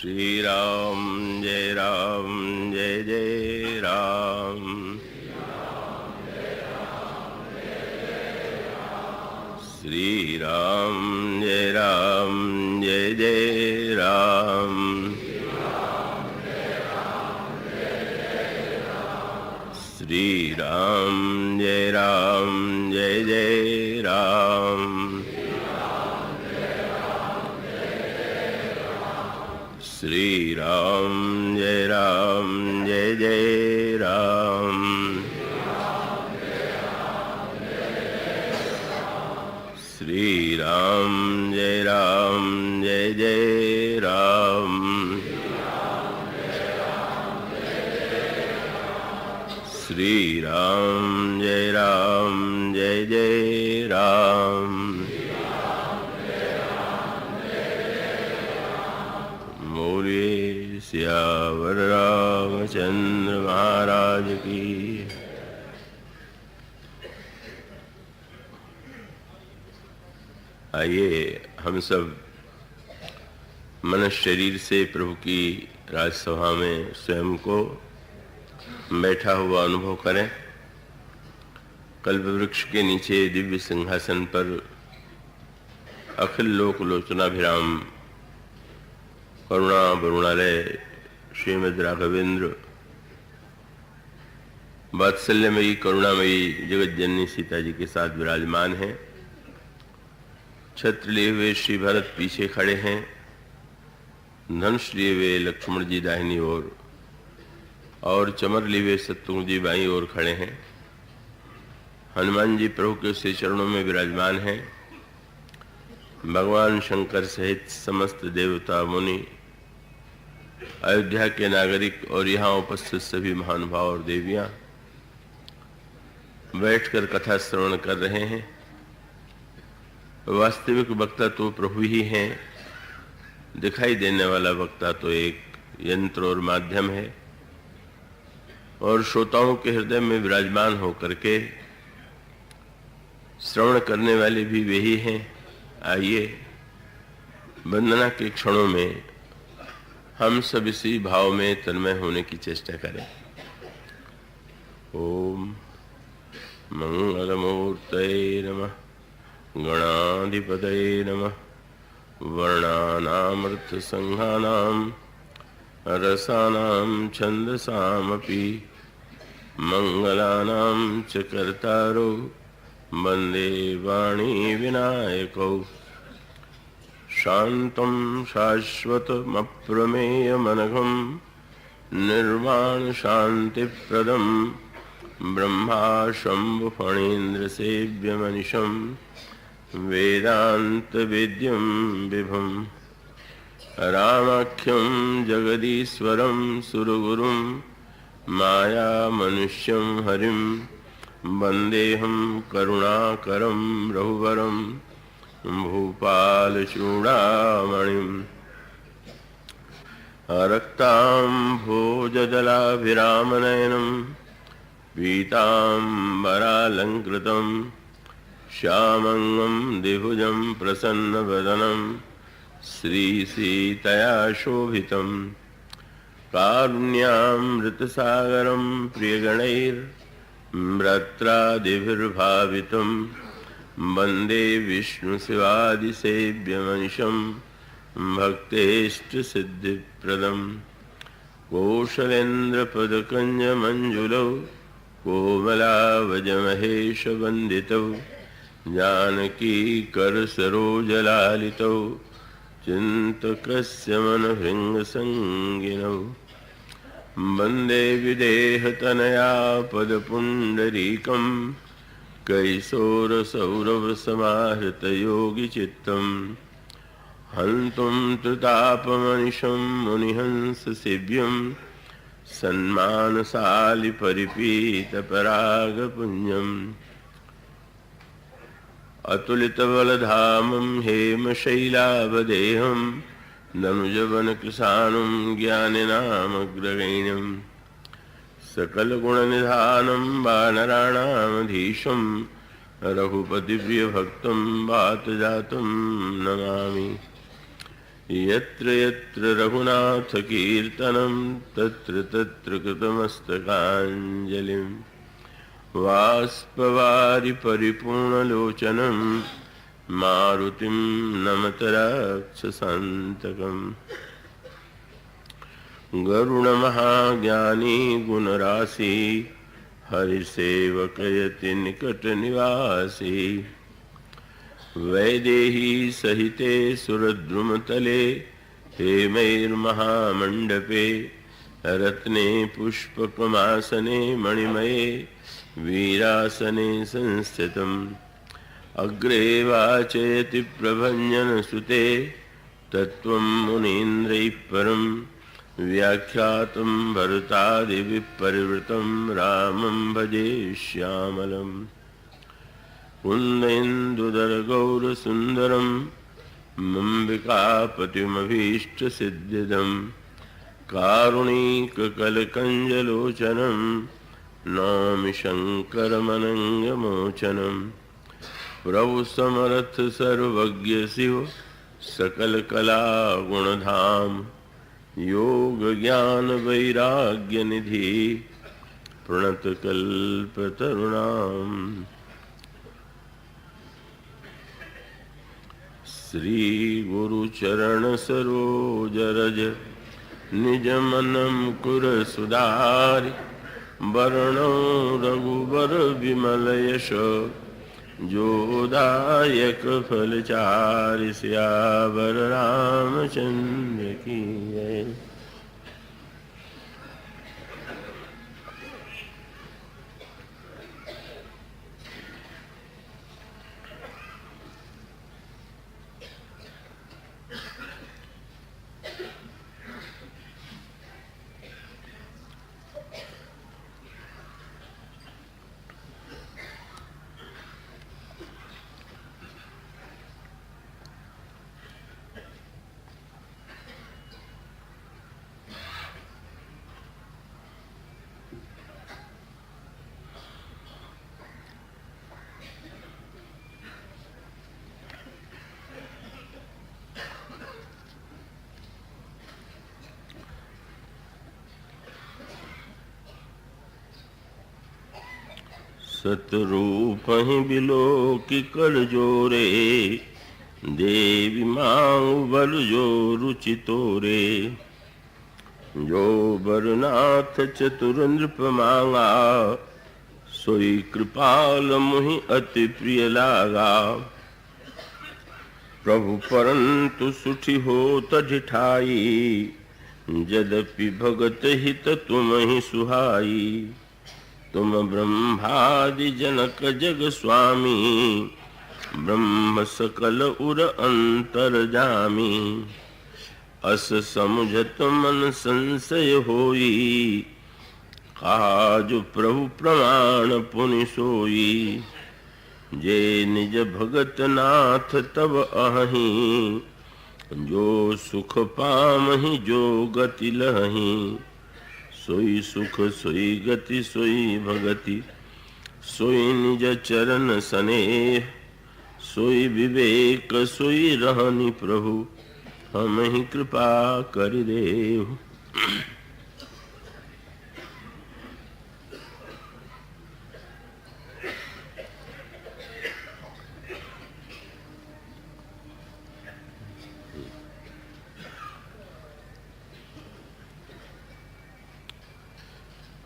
श्री राम जय जय राम। श्री राम जय जय राम। श्री राम जय जय राम। श्री राम जय जय राम। श्री राम जय जय राम। श्री राम जय जय राम। बोलिए सियावर रामचंद्र महाराज की। आइए हम सब मन शरीर से प्रभु की राजसभा में स्वयं को बैठा हुआ अनुभव करें। कल्प वृक्ष के नीचे दिव्य सिंहासन पर अखिल लोक लोचनाभिराम करुणा वरुणालय श्रीमद् राघवेंद्र वात्सल्यमयी करुणामयी जगत जननी सीता जी के साथ विराजमान हैं। छत्र लिए हुए श्री भरत पीछे खड़े हैं। धनुष लिए हुए लक्ष्मण जी दाहिनी ओर और चमर लिए हुए शत्रुघ्न जी बाईं ओर खड़े हैं। हनुमान जी प्रभु के से चरणों में विराजमान हैं। भगवान शंकर सहित समस्त देवता मुनि, अयोध्या के नागरिक और यहाँ उपस्थित सभी महानुभाव और देवियाँ बैठकर कथा श्रवण कर रहे हैं। वास्तविक वक्ता तो प्रभु ही हैं, दिखाई देने वाला वक्ता तो एक यंत्र और माध्यम है, और श्रोताओं के हृदय में विराजमान होकर के श्रवण करने वाले भी वही हैं। आइए वंदना के क्षणों में हम सब इसी भाव में तन्मय होने की चेष्टा करें। ओम मंगलमूर्तये नमः। गणाधिपतये नमः। वर्णानामर्थ संघानां रसानां छन्दसामपि मंगलानां च कर्तारो वन्दे वाणी विनायकौ। शान्तं शाश्वतमप्रमेयमनघं निर्वाण शान्तिप्रदं ब्रह्मा शम्भु फणीन्द्रसेव्यमनिशं वेदान्तवेद्यं विभुं। रामाख्यं जगदीश्वरं सुरगुरुं मायामनुष्यं हरिं वन्देऽहं करुणाकरं रघुवरं भूपालचूडामणिं। रक्ताम्भोजदलाभिरामनयनं पीताम्बरालङ्कृतं श्यामङ्गं द्विभुजं प्रसन्नवदनं श्रीसीतया शोभितं। कारुण्यामृतसागरं प्रियगणैर्भ्रात्रादिभिर्भावितं वन्दे विष्णुशिवादिसेव्यमनिशं भक्तेष्टसिद्धिप्रदं। कौशलेन्द्रपदकञ्जमञ्जुलौ कोमलावजमहेशवन्दितौ जानकीकरसरोजलालितौ चिन्तकस्य मनभृङ्गसङ्गिनौ। वन्दे विदेहतनया पदपुण्डरीकं कैशोरसौरभसमाहृतयोगिचित्तं। हन्तुं त्रितापमनिशं मुनिहंससेव्यं सन्मानशालिपरिपीतपरागपुञ्जम्। अतुलितबलधामं हेमशैलावदेहं दनुजवनकृशानं ज्ञानिनामग्रगण्यं। सकलगुणनिधानं वानराणामधीशं रघुपतिप्रियभक्तं वातजातं नमामि। यत्र यत्र रघुनाथ कीर्तनं तत्र तत्र कृतमस्तकाञ्जलिं वाष्पवारि परिपूर्णलोचनं मारुतिं नमत राक्षसान्तकम् गरुडमहाज्ञानी गुणराशि हरिसेवकयति निकटनिवासी वैदेही सहिते सुरद्रुमतले हेमैर्महामण्डपे रत्ने पुष्पकमासने मणिमये वीरासने संस्थितम् अग्रे वाचयति प्रभञ्जनसुते तत्त्वं मुनीन्द्रैः परं व्याख्यातं भरतादिविपरिवृतं रामं भजे श्यामलम् कुन्देन्दुदरगौरसुन्दरं मम्बिकापतिमभीष्टसिद्धिदं कारुणिककलकञ्जलोचनं नौमि शङ्करमनङ्गमोचनं प्रभु समर्थ सर्वज्ञ शिव सकलकलागुणधाम योग ज्ञान वैराग्य निधि प्रणतकल्पतरुणाम श्री गुरु चरण सरोज रज निज मनम कुर सुधारि वरणो रघुबर विमल यश जोदायक फलचारि सियावर रामचंद्र की जय। सतरूप ही बिलो की कर जोरे देवी मांग बल जो रुचि तोरे जो बरनाथ चतुर नृप मांगा सोई कृपाल मुहि अति प्रिय लागा प्रभु परंतु सुठी हो तठाई यद्यपि भगत हित तुम ही सुहाई तुम ब्रह्मादि जनक जग स्वामी ब्रह्म सकल उर अंतर जामी अस समुझत मन संशय होई काज प्रभु प्रमाण पुनि सोई जे निज भगत नाथ तब अहि जो सुख पामहि जो गति लहि सोई सुख सोई गति सोई भगति सोई निज चरण स्नेह सोई विवेक सोई रहनि प्रभु हम ही कृपा कर देहु।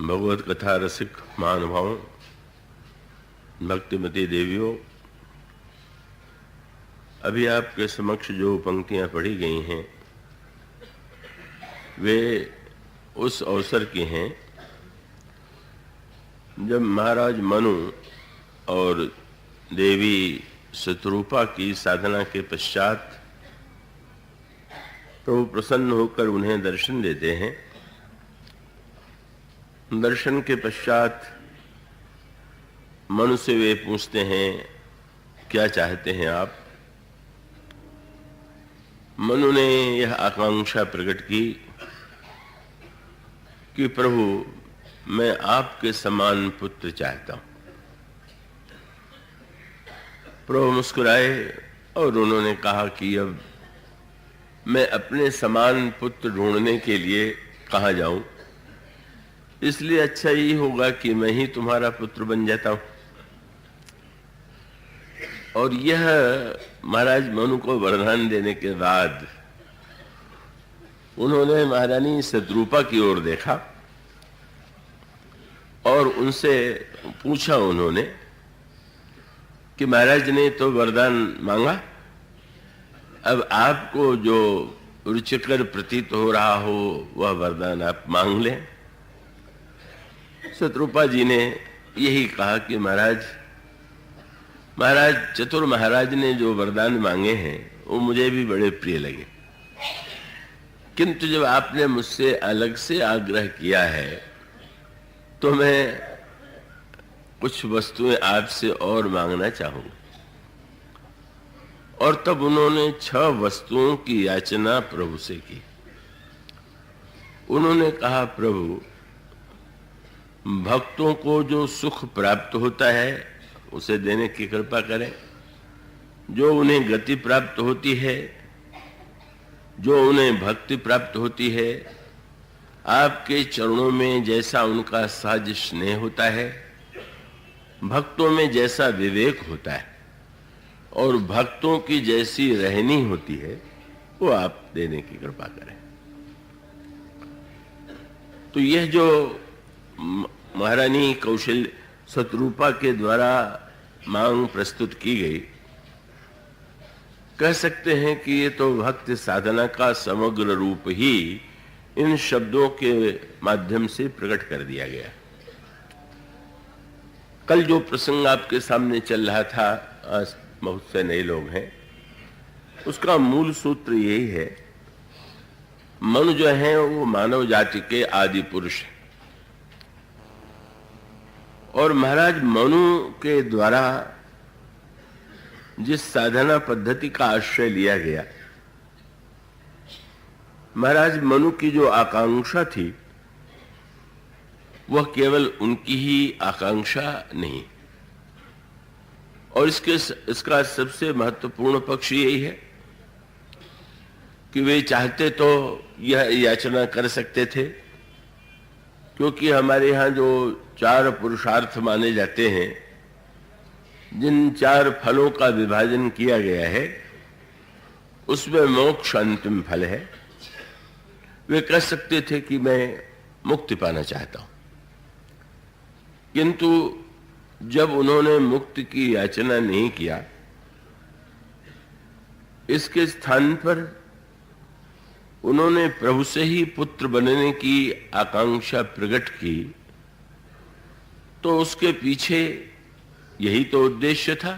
भगवत कथा रसिक महानुभावों, भक्तिमती देवियों, अभी आपके समक्ष जो पंक्तियां पढ़ी गई हैं वे उस अवसर की हैं जब महाराज मनु और देवी शत्रुपा की साधना के पश्चात प्रभु प्रसन्न होकर उन्हें दर्शन देते हैं। दर्शन के पश्चात मनु से वे पूछते हैं क्या चाहते हैं आप। मनु ने यह आकांक्षा प्रकट की कि प्रभु मैं आपके समान पुत्र चाहता हूं। प्रभु मुस्कुराए और उन्होंने कहा कि अब मैं अपने समान पुत्र ढूंढने के लिए कहाँ जाऊं, इसलिए अच्छा यही होगा कि मैं ही तुम्हारा पुत्र बन जाता हूं। और यह महाराज मनु को वरदान देने के बाद उन्होंने महारानी शत्रुपा की ओर देखा और उनसे पूछा उन्होंने कि महाराज ने तो वरदान मांगा, अब आपको जो रुचिकर प्रतीत हो रहा हो वह वरदान आप मांग लें। शत्रुपा जी ने यही कहा कि महाराज चतुर महाराज ने जो वरदान मांगे हैं वो मुझे भी बड़े प्रिय लगे, किंतु जब आपने मुझसे अलग से आग्रह किया है तो मैं कुछ वस्तुएं आपसे और मांगना चाहूंगा। और तब उन्होंने 6 वस्तुओं की याचना प्रभु से की। उन्होंने कहा, प्रभु भक्तों को जो सुख प्राप्त होता है उसे देने की कृपा करें, जो उन्हें गति प्राप्त होती है, जो उन्हें भक्ति प्राप्त होती है, आपके चरणों में जैसा उनका सहज स्नेह होता है, भक्तों में जैसा विवेक होता है और भक्तों की जैसी रहनी होती है वो आप देने की कृपा करें। तो यह जो महारानी कौशल्य शत्रुपा के द्वारा मांग प्रस्तुत की गई, कह सकते हैं कि ये तो भक्ति साधना का समग्र रूप ही इन शब्दों के माध्यम से प्रकट कर दिया गया। कल जो प्रसंग आपके सामने चल रहा था, आज बहुत से नए लोग हैं, उसका मूल सूत्र यही है, मनु जो है वो मानव जाति के आदि पुरुष है और महाराज मनु के द्वारा जिस साधना पद्धति का आश्रय लिया गया, महाराज मनु की जो आकांक्षा थी वह केवल उनकी ही आकांक्षा नहीं, और इसका सबसे महत्वपूर्ण पक्ष यही है कि वे चाहते तो यह याचना कर सकते थे, क्योंकि हमारे यहाँ जो 4 पुरुषार्थ माने जाते हैं, जिन 4 फलों का विभाजन किया गया है, उसमें मोक्ष अंतिम फल है। वे कह सकते थे कि मैं मुक्ति पाना चाहता हूं, किंतु जब उन्होंने मुक्ति की याचना नहीं किया, इसके स्थान पर उन्होंने प्रभु से ही पुत्र बनने की आकांक्षा प्रकट की, तो उसके पीछे यही तो उद्देश्य था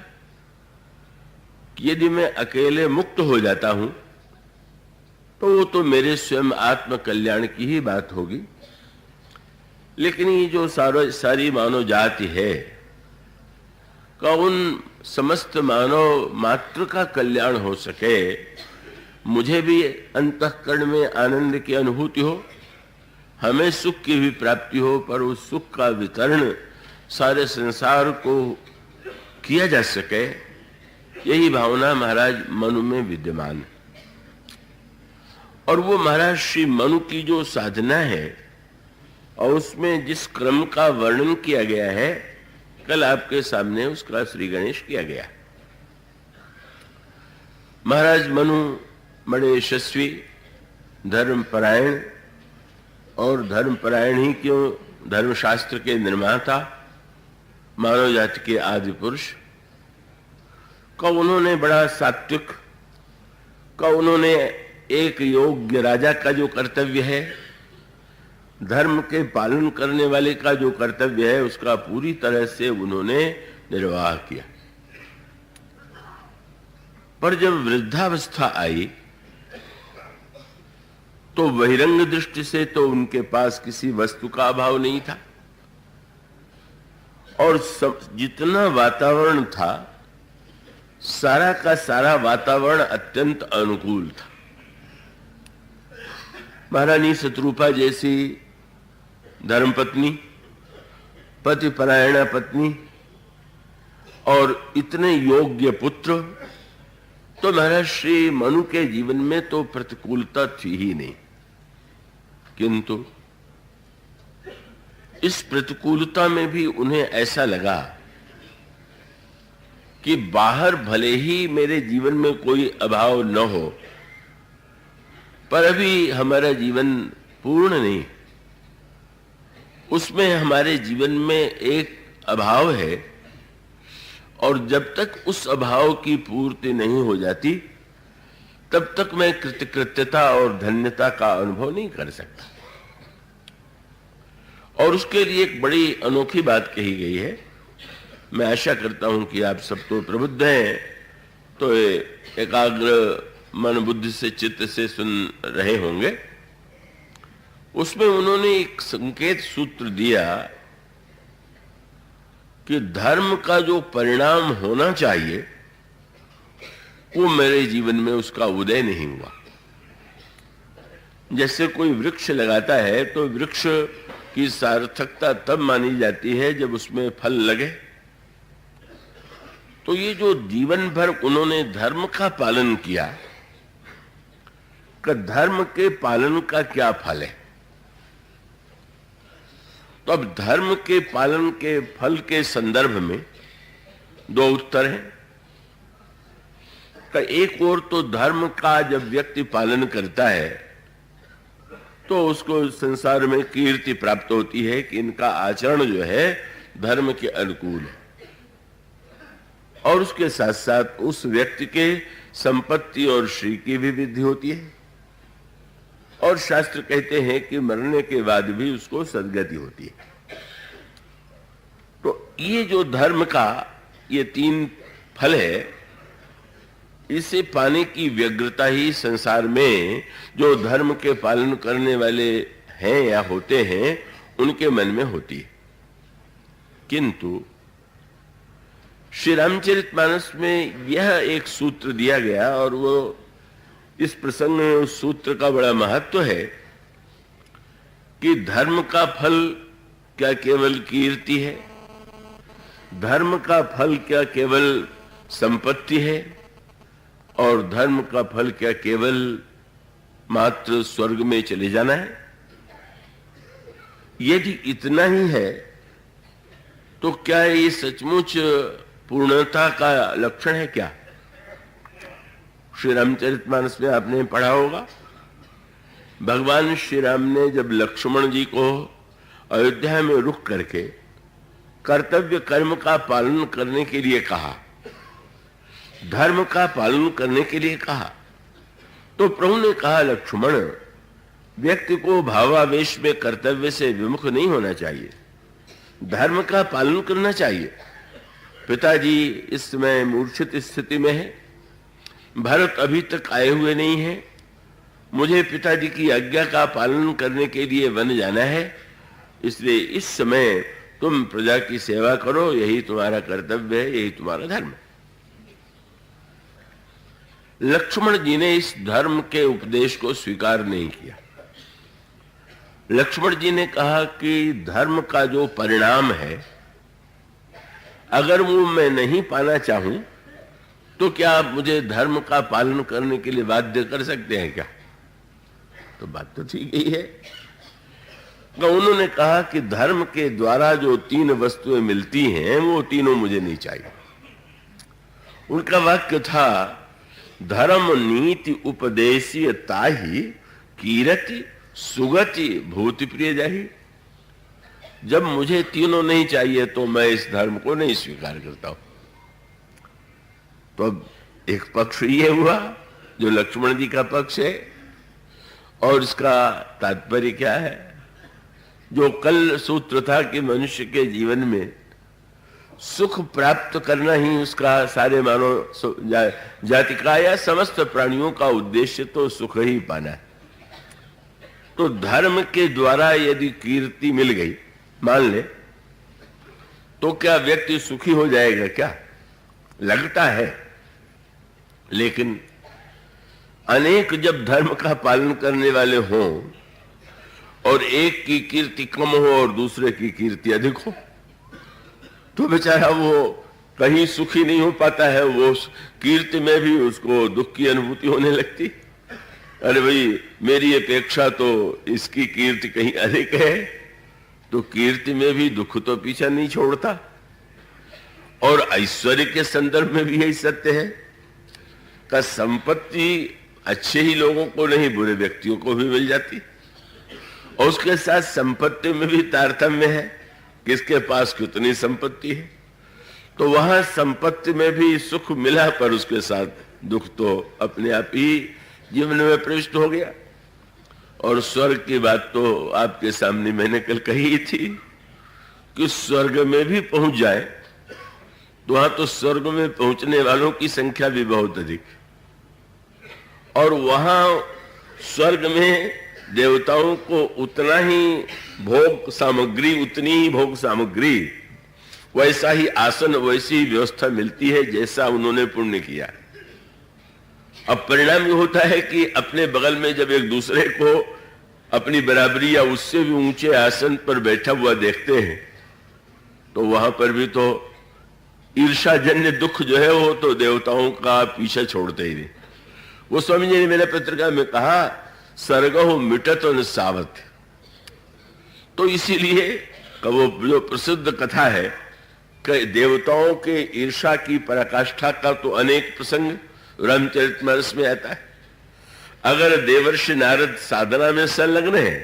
कि यदि मैं अकेले मुक्त हो जाता हूं तो वो तो मेरे स्वयं आत्म कल्याण की ही बात होगी, लेकिन ये जो सारी मानव जाति है का उन समस्त मानव मात्र का कल्याण हो सके, मुझे भी अंतःकरण में आनंद की अनुभूति हो, हमें सुख की भी प्राप्ति हो, पर उस सुख का वितरण सारे संसार को किया जा सके, यही भावना महाराज मनु में विद्यमान है। और वो महाराज श्री मनु की जो साधना है और उसमें जिस क्रम का वर्णन किया गया है, कल आपके सामने उसका श्री गणेश किया गया। महाराज मनु बड़े यशस्वी, धर्मपरायण, और धर्मपरायण ही क्यों, धर्मशास्त्र के निर्माता, मानव जाति के आदि पुरुष का उन्होंने बड़ा सात्विक का उन्होंने एक योग्य राजा का जो कर्तव्य है, धर्म के पालन करने वाले का जो कर्तव्य है, उसका पूरी तरह से उन्होंने निर्वाह किया। पर जब वृद्धावस्था आई तो बहिरंग दृष्टि से तो उनके पास किसी वस्तु का अभाव नहीं था, और जितना वातावरण था, सारा का सारा वातावरण अत्यंत अनुकूल था। महारानी शत्रुपा जैसी धर्मपत्नी, पतिपरायणा पत्नी और इतने योग्य पुत्र तो महाराज श्री मनु के जीवन में तो प्रतिकूलता थी ही नहीं, किंतु इस प्रतिकूलता में भी उन्हें ऐसा लगा कि बाहर भले ही मेरे जीवन में कोई अभाव न हो, पर अभी हमारा जीवन पूर्ण नहीं, उसमें हमारे जीवन में एक अभाव है, और जब तक उस अभाव की पूर्ति नहीं हो जाती तब तक मैं कृतकृत्यता और धन्यता का अनुभव नहीं कर सकता। और उसके लिए एक बड़ी अनोखी बात कही गई है। मैं आशा करता हूं कि आप सब तो प्रबुद्ध हैं, तो एकाग्र मन बुद्धि से चित्त से सुन रहे होंगे। उसमें उन्होंने एक संकेत सूत्र दिया कि धर्म का जो परिणाम होना चाहिए वो मेरे जीवन में उसका उदय नहीं हुआ। जैसे कोई वृक्ष लगाता है तो वृक्ष की सार्थकता तब मानी जाती है जब उसमें फल लगे। तो ये जो जीवन भर उन्होंने धर्म का पालन किया, कि धर्म के पालन का क्या फल है। तो अब धर्म के पालन के फल के संदर्भ में दो उत्तर हैं। कि एक ओर तो धर्म का जब व्यक्ति पालन करता है तो उसको संसार में कीर्ति प्राप्त होती है कि इनका आचरण जो है धर्म के अनुकूल है, और उसके साथ साथ उस व्यक्ति के संपत्ति और श्री की भी वृद्धि होती है, और शास्त्र कहते हैं कि मरने के बाद भी उसको सद्गति होती है। तो ये जो धर्म का ये तीन फल है, इसे पाने की व्यग्रता ही संसार में जो धर्म के पालन करने वाले हैं या होते हैं उनके मन में होती है। किंतु श्री रामचरितमानस में यह एक सूत्र दिया गया, और वो इस प्रसंग में उस सूत्र का बड़ा महत्व है कि धर्म का फल क्या केवल कीर्ति है, धर्म का फल क्या केवल संपत्ति है, और धर्म का फल क्या केवल मात्र स्वर्ग में चले जाना है। यदि इतना ही है तो क्या ये सचमुच पूर्णता का लक्षण है क्या? श्री रामचरितमानस में आपने पढ़ा होगा, भगवान श्री राम ने जब लक्ष्मण जी को अयोध्या में रुक करके कर्तव्य कर्म का पालन करने के लिए कहा, धर्म का पालन करने के लिए कहा, तो प्रभु ने कहा, लक्ष्मण, व्यक्ति को भावावेश में कर्तव्य से विमुख नहीं होना चाहिए, धर्म का पालन करना चाहिए। पिताजी इस समय मूर्छित स्थिति में है, भरत अभी तक आए हुए नहीं है, मुझे पिताजी की आज्ञा का पालन करने के लिए वन जाना है, इसलिए इस समय तुम प्रजा की सेवा करो, यही तुम्हारा कर्तव्य है, यही तुम्हारा धर्म है। लक्ष्मण जी ने इस धर्म के उपदेश को स्वीकार नहीं किया। लक्ष्मण जी ने कहा कि धर्म का जो परिणाम है, अगर वो मैं नहीं पाना चाहूं तो क्या आप मुझे धर्म का पालन करने के लिए बाध्य कर सकते हैं क्या? तो बात तो ठीक ही है। तो उन्होंने कहा कि धर्म के द्वारा जो तीन वस्तुएं मिलती हैं वो तीनों मुझे नहीं चाहिए। उनका वाक्य था, धर्म नीति उपदेशीय ताही कीरति सुगति भूति प्रिय जाही। जब मुझे तीनों नहीं चाहिए तो मैं इस धर्म को नहीं स्वीकार करता हूं। तो अब एक पक्ष ये हुआ जो लक्ष्मण जी का पक्ष है, और इसका तात्पर्य क्या है? जो कल सूत्र था कि मनुष्य के जीवन में सुख प्राप्त करना ही उसका सारे मानव जाति का या समस्त प्राणियों का उद्देश्य तो सुख ही पाना है। तो धर्म के द्वारा यदि कीर्ति मिल गई, मान ले, तो क्या व्यक्ति सुखी हो जाएगा क्या? लगता है, लेकिन अनेक जब धर्म का पालन करने वाले हों और एक की कीर्ति कम हो और दूसरे की कीर्ति अधिक हो, तो बेचारा वो कहीं सुखी नहीं हो पाता है, वो कीर्ति में भी उसको दुख की अनुभूति होने लगती। अरे भाई, मेरी अपेक्षा तो इसकी कीर्ति कहीं अधिक है, तो कीर्ति में भी दुख तो पीछा नहीं छोड़ता। और ऐश्वर्य के संदर्भ में भी यही सत्य है कि संपत्ति अच्छे ही लोगों को नहीं, बुरे व्यक्तियों को भी मिल जाती। और उसके साथ संपत्ति में भी तारतम्य है, किसके पास कितनी संपत्ति है। तो वहां संपत्ति में भी सुख मिला, पर उसके साथ दुख तो अपने आप ही जीवन में प्रविष्ट हो गया। और स्वर्ग की बात तो आपके सामने मैंने कल कही थी कि स्वर्ग में भी पहुंच जाए तो वहां तो स्वर्ग में पहुंचने वालों की संख्या भी बहुत अधिक, और वहां स्वर्ग में देवताओं को उतना ही भोग सामग्री, उतनी ही भोग सामग्री, वैसा ही आसन, वैसी ही व्यवस्था मिलती है जैसा उन्होंने पुण्य किया। अब परिणाम ये होता है कि अपने बगल में जब एक दूसरे को अपनी बराबरी या उससे भी ऊंचे आसन पर बैठा हुआ देखते हैं तो वहां पर भी तो ईर्षाजन्य दुख जो है वो तो देवताओं का पीछा छोड़ते ही नहीं। वो स्वामी जी ने मेरे पत्रिका में कहा, सर्गो मिटत न सावत। तो इसीलिए वो जो प्रसिद्ध कथा है कि देवताओं के ईर्षा की पराकाष्ठा का तो अनेक प्रसंग रामचरितमानस में आता है। अगर देवर्षि नारद साधना में संलग्न है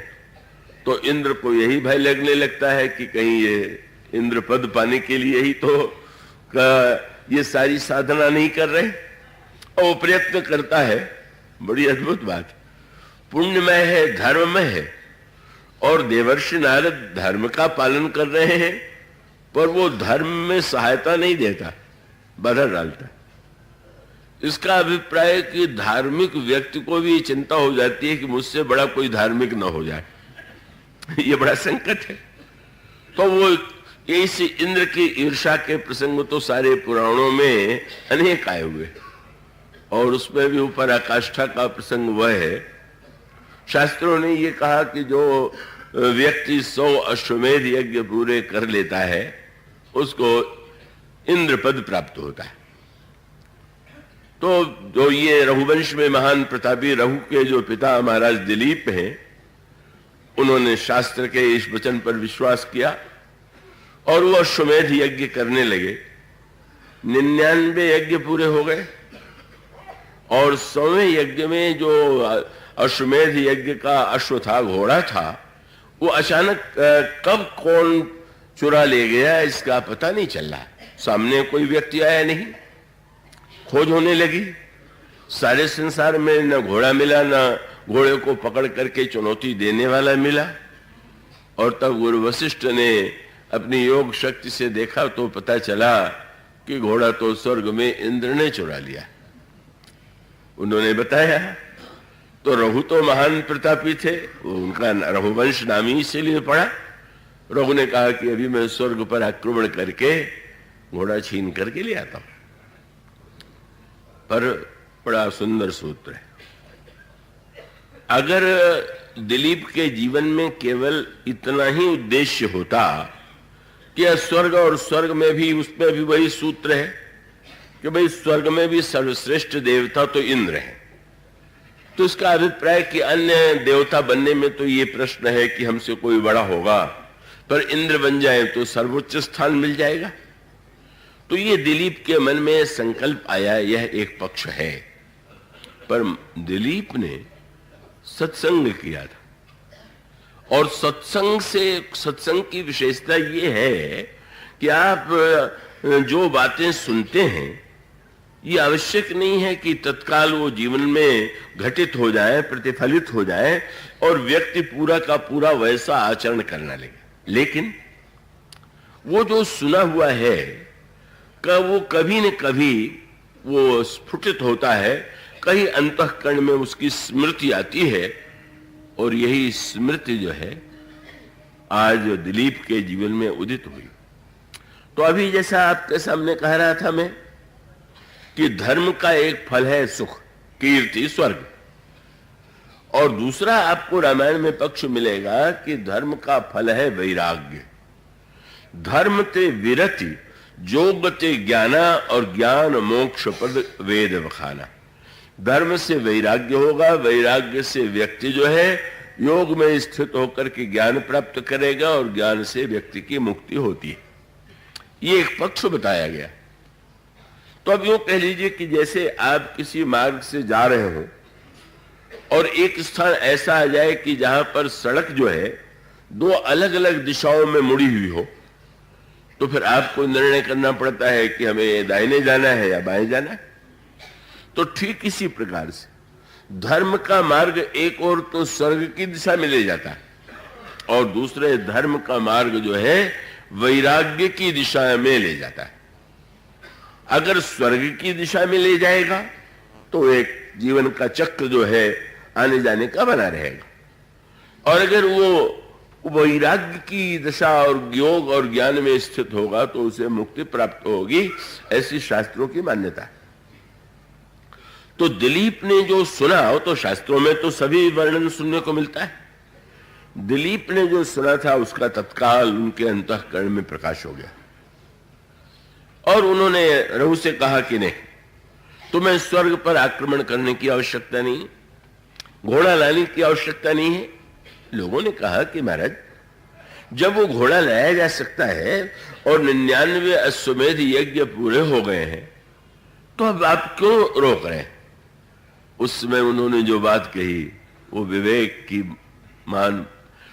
तो इंद्र को यही भय लगने लगता है कि कहीं ये इंद्र पद पाने के लिए ही तो ये सारी साधना नहीं कर रहे, और वो प्रयत्न करता है। बड़ी अद्भुत बात, पुण्यमय है, धर्ममय है, और देवर्षि नारद धर्म का पालन कर रहे हैं, पर वो धर्म में सहायता नहीं देता, बाधा डालता। इसका अभिप्राय है कि धार्मिक व्यक्ति को भी चिंता हो जाती है कि मुझसे बड़ा कोई धार्मिक न हो जाए। ये बड़ा संकट है। तो वो इस इंद्र की ईर्षा के प्रसंग तो सारे पुराणों में अनेक आए हुए, और उसमें भी ऊपर आकाष्ठा का प्रसंग वह है। शास्त्रों ने ये कहा कि जो व्यक्ति 100 अश्वमेध यज्ञ पूरे कर लेता है उसको इंद्र पद प्राप्त होता है। तो जो ये रघुवंश में महान प्रतापी रघु के जो पिता महाराज दिलीप हैं, उन्होंने शास्त्र के इस वचन पर विश्वास किया और वो अश्वमेध यज्ञ करने लगे। 99 यज्ञ पूरे हो गए, और 100वें यज्ञ में जो अश्वमेध यज्ञ का अश्व था, घोड़ा था, वो अचानक कब कौन चुरा ले गया इसका पता नहीं चल रहा। सामने कोई व्यक्ति आया नहीं, खोज होने लगी। सारे संसार में न घोड़ा मिला, न घोड़े को पकड़ करके चुनौती देने वाला मिला। और तब गुरु वशिष्ठ ने अपनी योग शक्ति से देखा तो पता चला कि घोड़ा तो स्वर्ग में इंद्र ने चुरा लिया। उन्होंने बताया तो रघु तो महान प्रतापी थे, उनका रघुवंश नाम ही इसीलिए पड़ा। रघु ने कहा कि अभी मैं स्वर्ग पर आक्रमण करके घोड़ा छीन करके ले आता हूं। पर बड़ा सुंदर सूत्र है। अगर दिलीप के जीवन में केवल इतना ही उद्देश्य होता कि स्वर्ग, और स्वर्ग में भी उसमें भी वही सूत्र है कि भाई स्वर्ग में भी सर्वश्रेष्ठ देवता तो इंद्र है, तो इसका अभिप्राय कि अन्य देवता बनने में तो ये प्रश्न है कि हमसे कोई बड़ा होगा, पर इंद्र बन जाए तो सर्वोच्च स्थान मिल जाएगा। तो ये दिलीप के मन में संकल्प आया, यह एक पक्ष है। पर दिलीप ने सत्संग किया था, और सत्संग की विशेषता ये है कि आप जो बातें सुनते हैं ये आवश्यक नहीं है कि तत्काल वो जीवन में घटित हो जाए, प्रतिफलित हो जाए और व्यक्ति पूरा का पूरा वैसा आचरण करना लगे। लेकिन वो जो सुना हुआ है का वो कभी न कभी वो स्फुटित होता है, कहीं अंतःकरण में उसकी स्मृति आती है, और यही स्मृति जो है आज दिलीप के जीवन में उदित हुई। तो अभी जैसा आपके सामने कह रहा था मैं कि धर्म का एक फल है सुख, कीर्ति, स्वर्ग, और दूसरा आपको रामायण में पक्ष मिलेगा कि धर्म का फल है वैराग्य। धर्म ते विरति जोगते ज्ञाना और ज्ञान मोक्ष पद वेद वखाना। धर्म से वैराग्य होगा, वैराग्य से व्यक्ति जो है योग में स्थित होकर के ज्ञान प्राप्त करेगा और ज्ञान से व्यक्ति की मुक्ति होती है। ये एक पक्ष बताया गया। तो अब यूं कह लीजिए कि जैसे आप किसी मार्ग से जा रहे हो और एक स्थान ऐसा आ जाए कि जहां पर सड़क जो है दो अलग अलग दिशाओं में मुड़ी हुई हो, तो फिर आपको निर्णय करना पड़ता है कि हमें दाहिने जाना है या बाएं जाना है। तो ठीक इसी प्रकार से धर्म का मार्ग एक और तो स्वर्ग की दिशा में ले जाता है और दूसरे धर्म का मार्ग जो है वैराग्य की दिशा में ले जाता है। अगर स्वर्ग की दिशा में ले जाएगा तो एक जीवन का चक्र जो है आने जाने का बना रहेगा, और अगर वो वैराग्य की दिशा और योग और ज्ञान में स्थित होगा तो उसे मुक्ति प्राप्त होगी, ऐसी शास्त्रों की मान्यता है। तो दिलीप ने जो सुना, हो तो शास्त्रों में तो सभी वर्णन सुनने को मिलता है, दिलीप ने जो सुना था उसका तत्काल उनके अंतःकरण में प्रकाश हो गया और उन्होंने रघु से कहा कि नहीं, तुम्हें स्वर्ग पर आक्रमण करने की आवश्यकता नहीं, घोड़ा लाने की आवश्यकता नहीं है। लोगों ने कहा कि महाराज, जब वो घोड़ा लाया जा सकता है और 99 अश्वमेध यज्ञ पूरे हो गए हैं तो अब आप क्यों रोक रहे हैं। उस समय उन्होंने जो बात कही वो विवेक की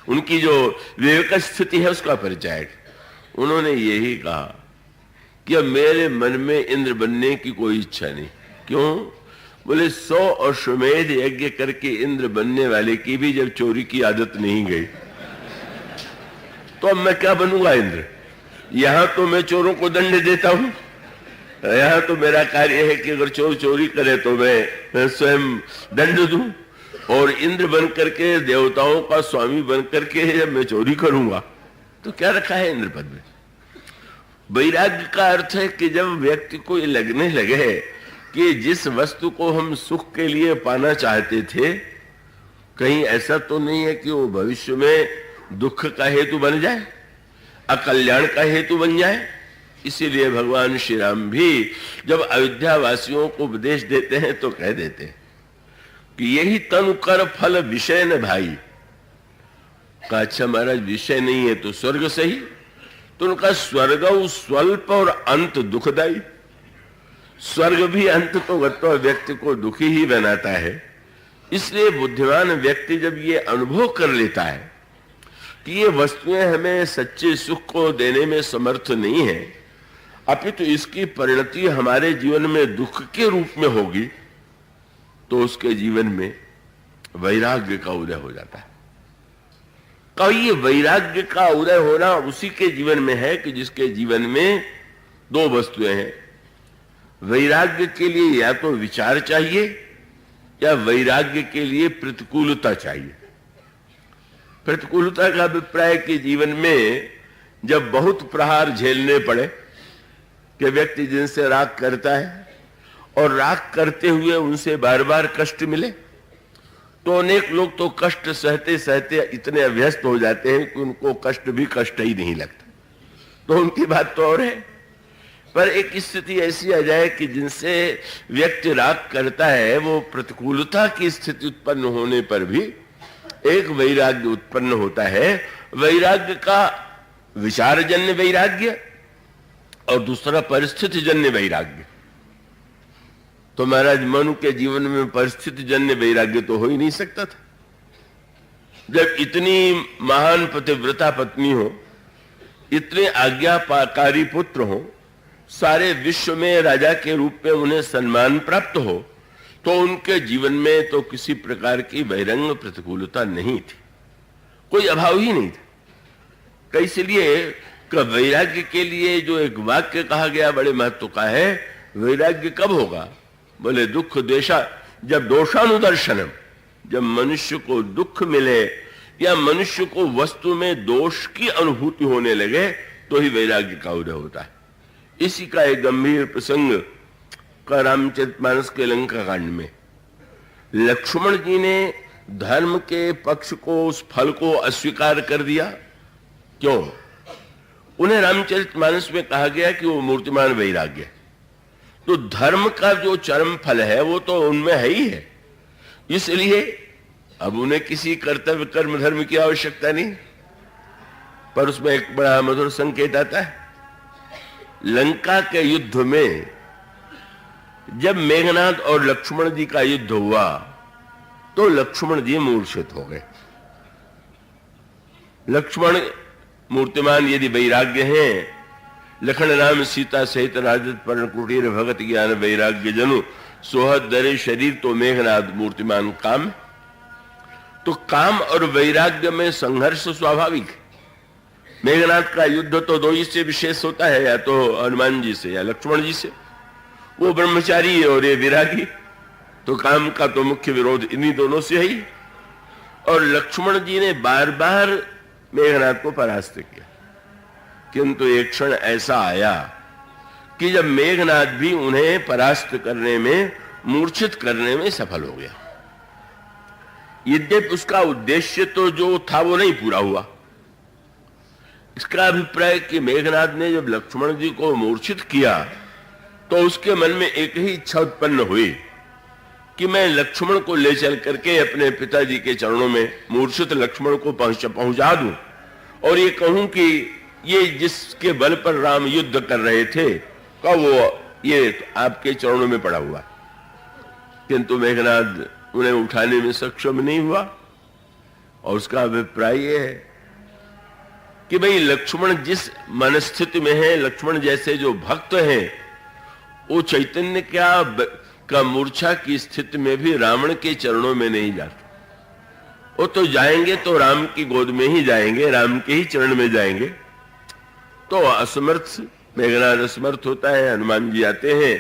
उनकी जो विवेक स्थिति है उसका परिचय है। उन्होंने यही कहा कि अब मेरे मन में इंद्र बनने की कोई इच्छा नहीं। क्यों? बोले 100 अश्वमेध यज्ञ करके इंद्र बनने वाले की भी जब चोरी की आदत नहीं गई तो अब मैं क्या बनूंगा इंद्र। यहां तो मैं चोरों को दंड देता हूं, यहां तो मेरा कार्य है कि अगर चोर चोरी करे तो मैं स्वयं दंड दूं, और इंद्र बन करके देवताओं का स्वामी बन करके जब मैं चोरी करूंगा तो क्या रखा है इंद्र पद में। वैराग्य का अर्थ है कि जब व्यक्ति को ये लगने लगे कि जिस वस्तु को हम सुख के लिए पाना चाहते थे कहीं ऐसा तो नहीं है कि वो भविष्य में दुख का हेतु बन जाए, अकल्याण का हेतु बन जाए। इसीलिए भगवान श्री राम भी जब अयोध्या वासियों को उपदेश देते हैं तो कह देते हैं कि यही तनु कर फल विषय न भाई। का अच्छा महाराज, विषय नहीं है तो स्वर्ग सही। तो उनका स्वर्ग स्वल्प और अंत दुखदाई। स्वर्ग भी अंत तो गत्वा व्यक्ति को दुखी ही बनाता है। इसलिए बुद्धिमान व्यक्ति जब ये अनुभव कर लेता है कि ये वस्तुएं हमें सच्चे सुख को देने में समर्थ नहीं है, अपितु इसकी परिणति हमारे जीवन में दुख के रूप में होगी, तो उसके जीवन में वैराग्य का उदय हो जाता है। कई वैराग्य का उदय होना उसी के जीवन में है कि जिसके जीवन में दो वस्तुएं हैं। वैराग्य के लिए या तो विचार चाहिए या वैराग्य के लिए प्रतिकूलता चाहिए। प्रतिकूलता का अभिप्राय कि जीवन में जब बहुत प्रहार झेलने पड़े कि व्यक्ति जिनसे राग करता है और राग करते हुए उनसे बार बार कष्ट मिले, तो अनेक लोग तो कष्ट सहते सहते इतने अभ्यस्त हो जाते हैं कि उनको कष्ट भी कष्ट ही नहीं लगता। तो उनकी बात तो और है, पर एक स्थिति ऐसी आ जाए कि जिनसे व्यक्ति राग करता है वो प्रतिकूलता की स्थिति उत्पन्न होने पर भी एक वैराग्य उत्पन्न होता है। वैराग्य का विचारजन्य वैराग्य और दूसरा परिस्थिति जन्य वैराग्य। तो महाराज मनु के जीवन में परिस्थिति जन्य वैराग्य तो हो ही नहीं सकता था। जब इतनी महान पतिव्रता पत्नी हो, इतने आज्ञाकारी पुत्र हो, सारे विश्व में राजा के रूप में उन्हें सम्मान प्राप्त हो, तो उनके जीवन में तो किसी प्रकार की बहिरंग प्रतिकूलता नहीं थी, कोई अभाव ही नहीं था। इसलिए वैराग्य के लिए जो एक वाक्य कहा गया बड़े महत्व का है। वैराग्य कब होगा? बोले दुख द्वेषा, जब दोषानुदर्शनम, जब मनुष्य को दुख मिले या मनुष्य को वस्तु में दोष की अनुभूति होने लगे तो ही वैराग्य का उदय होता है। इसी का एक गंभीर प्रसंग का रामचरितमानस के लंका कांड में लक्ष्मण जी ने धर्म के पक्ष को, उस फल को अस्वीकार कर दिया। क्यों? उन्हें रामचरितमानस में कहा गया कि वो मूर्तिमान वैराग्य है। तो धर्म का जो चरम फल है वो तो उनमें है ही है, इसलिए अब उन्हें किसी कर्तव्य कर्म धर्म की आवश्यकता नहीं। पर उसमें एक बड़ा मधुर संकेत आता है। लंका के युद्ध में जब मेघनाद और लक्ष्मण जी का युद्ध हुआ तो लक्ष्मण जी मूर्छित हो गए। लक्ष्मण मूर्तिमान यदि वैराग्य हैं, लखन राम सीता सहित राजत पर्ण कुटीर भगत ज्ञान वैराग्य जनु सोहत दरे शरीर, तो मेघनाद मूर्तिमान काम। तो काम और वैराग्य में संघर्ष स्वाभाविक है। मेघनाद का युद्ध तो दो ही से विशेष होता है, या तो हनुमान जी से या लक्ष्मण जी से। वो ब्रह्मचारी है और ये विरागी, तो काम का तो मुख्य विरोध इन्हीं दोनों से ही। और लक्ष्मण जी ने बार बार मेघनाद को परास्त किया, किंतु एक क्षण ऐसा आया कि जब मेघनाद भी उन्हें परास्त करने में, मूर्छित करने में सफल हो गया। यद्यपि उसका उद्देश्य तो जो था वो नहीं पूरा हुआ। इसका अभिप्राय कि मेघनाद ने जब लक्ष्मण जी को मूर्छित किया तो उसके मन में एक ही इच्छा उत्पन्न हुई कि मैं लक्ष्मण को ले चल करके अपने पिताजी के चरणों में मूर्छित लक्ष्मण को पहुंचा दूं और ये कहूं कि ये जिसके बल पर राम युद्ध कर रहे थे का वो ये आपके चरणों में पड़ा हुआ। किंतु मेघनाद उन्हें उठाने में सक्षम नहीं हुआ और उसका अभिप्राय ये है कि भाई लक्ष्मण जिस मनस्थिति में है, लक्ष्मण जैसे जो भक्त हैं, वो चैतन्य का मूर्छा की स्थिति में भी रावण के चरणों में नहीं जाते। वो तो जाएंगे तो राम की गोद में ही जाएंगे, राम के ही चरण में जाएंगे। तो असमर्थ मेघनाद असमर्थ होता है। हनुमान जी आते हैं,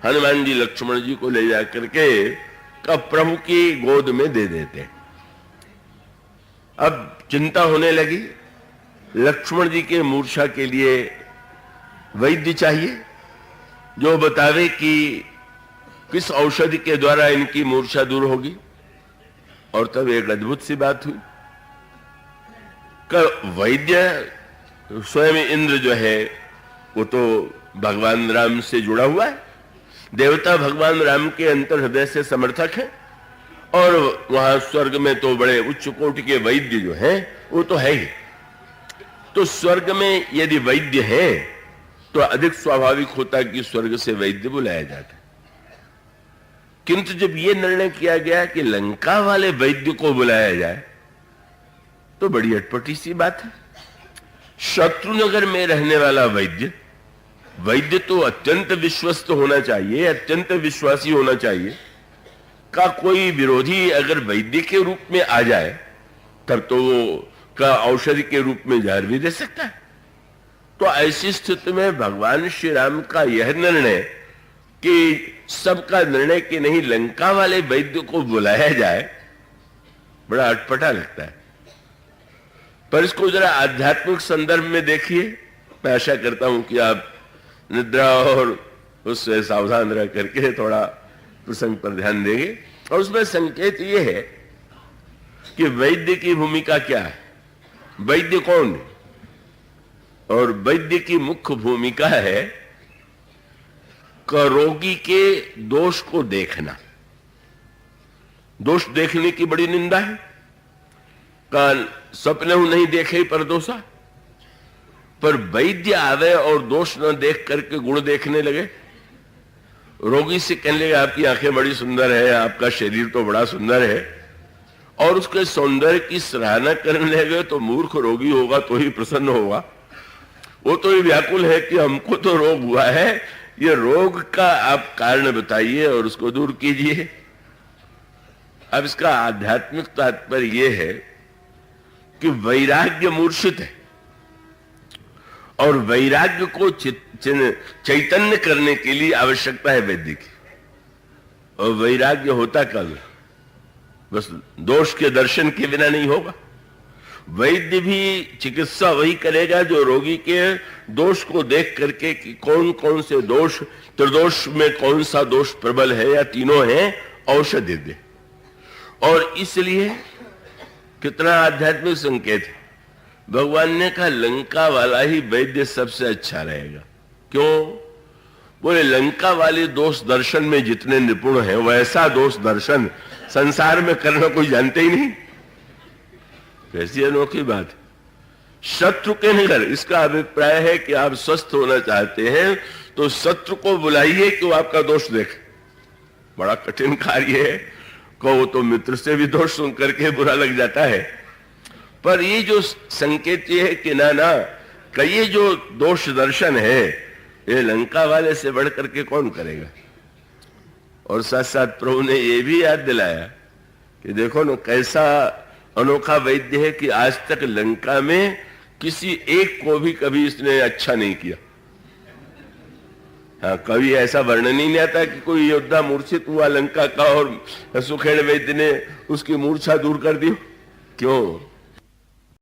हनुमान जी लक्ष्मण जी को ले जा करके प्रभु की गोद में दे देते हैं। अब चिंता होने लगी, लक्ष्मण जी के मूर्छा के लिए वैद्य चाहिए जो बतावे कि किस औषधि के द्वारा इनकी मूर्छा दूर होगी। और तब एक अद्भुत सी बात हुई कि वैद्य स्वयं इंद्र जो है वो तो भगवान राम से जुड़ा हुआ है, देवता भगवान राम के अंतर हृदय से समर्थक है। और वहां स्वर्ग में तो बड़े उच्च कोटि के वैद्य जो हैं वो तो है ही। तो स्वर्ग में यदि वैद्य है तो अधिक स्वाभाविक होता कि स्वर्ग से वैद्य बुलाया जाता। किंतु जब यह निर्णय किया गया कि लंका वाले वैद्य को बुलाया जाए तो बड़ी अटपटी सी बात है। शत्रुनगर में रहने वाला वैद्य तो अत्यंत विश्वस्त होना चाहिए, अत्यंत विश्वासी होना चाहिए। का कोई विरोधी अगर वैद्य के रूप में आ जाए तब तो वो का औषधि के रूप में जहर भी दे सकता है। तो ऐसी स्थिति में भगवान श्री राम का यह निर्णय कि सबका निर्णय कि नहीं लंका वाले वैद्य को बुलाया जाए, बड़ा अटपटा लगता है। पर इसको जरा आध्यात्मिक संदर्भ में देखिए। मैं आशा करता हूं कि आप निद्रा और उससे सावधान रह करके थोड़ा प्रसंग पर ध्यान देंगे। और उसमें संकेत यह है कि वैद्य की भूमिका क्या है, वैद्य कौन है। और वैद्य की मुख्य भूमिका है रोगी के दोष को देखना। दोष देखने की बड़ी निंदा है। काल सपने नहीं देखे पर दोषा, पर वैद्य आवे और दोष न देख करके गुण देखने लगे। रोगी से कहने लगे आपकी आंखें बड़ी सुंदर है, आपका शरीर तो बड़ा सुंदर है, और उसके सौंदर्य की सराहना करने लगे तो मूर्ख रोगी होगा तो ही प्रसन्न होगा। वो तो ये व्याकुल है कि हमको तो रोग हुआ है, ये रोग का आप कारण बताइए और उसको दूर कीजिए। अब इसका आध्यात्मिक तात्पर्य यह है कि वैराग्य मूर्छित है और वैराग्य को चैतन्य करने के लिए आवश्यकता है वैद्य की। और वैराग्य होता कब? बस दोष के दर्शन के बिना नहीं होगा। वैद्य भी चिकित्सा वही करेगा जो रोगी के दोष को देख करके कि कौन कौन से दोष, त्रिदोष में कौन सा दोष प्रबल है या तीनों हैं, औषधि दे। और इसलिए कितना आध्यात्मिक संकेत है। भगवान ने कहा लंका वाला ही वैद्य सबसे अच्छा रहेगा। क्यों? बोले लंका वाले दोष दर्शन में जितने निपुण हैं वैसा दोष दर्शन संसार में करना कोई जानते ही नहीं। कैसी अनोखी बात है। शत्रु के निगर, इसका अभिप्राय है कि आप स्वस्थ होना चाहते हैं तो शत्रु को बुलाइए कि वो आपका दोष देखे। बड़ा कठिन कार्य है, वो तो मित्र से भी दोष सुन करके बुरा लग जाता है, पर ये जो संकेत ये है कि ना ये जो दोष दर्शन है ये लंका वाले से बढ़ करके कौन करेगा। और साथ साथ प्रभु ने ये भी याद दिलाया कि देखो ना कैसा अनोखा वैद्य है कि आज तक लंका में किसी एक को भी कभी इसने अच्छा नहीं किया। हाँ, कभी ऐसा वर्णन ही नहीं आता कि कोई योद्धा मूर्छित हुआ लंका का और सुखेड़ वैद्य ने उसकी मूर्छा दूर कर दी। क्यों?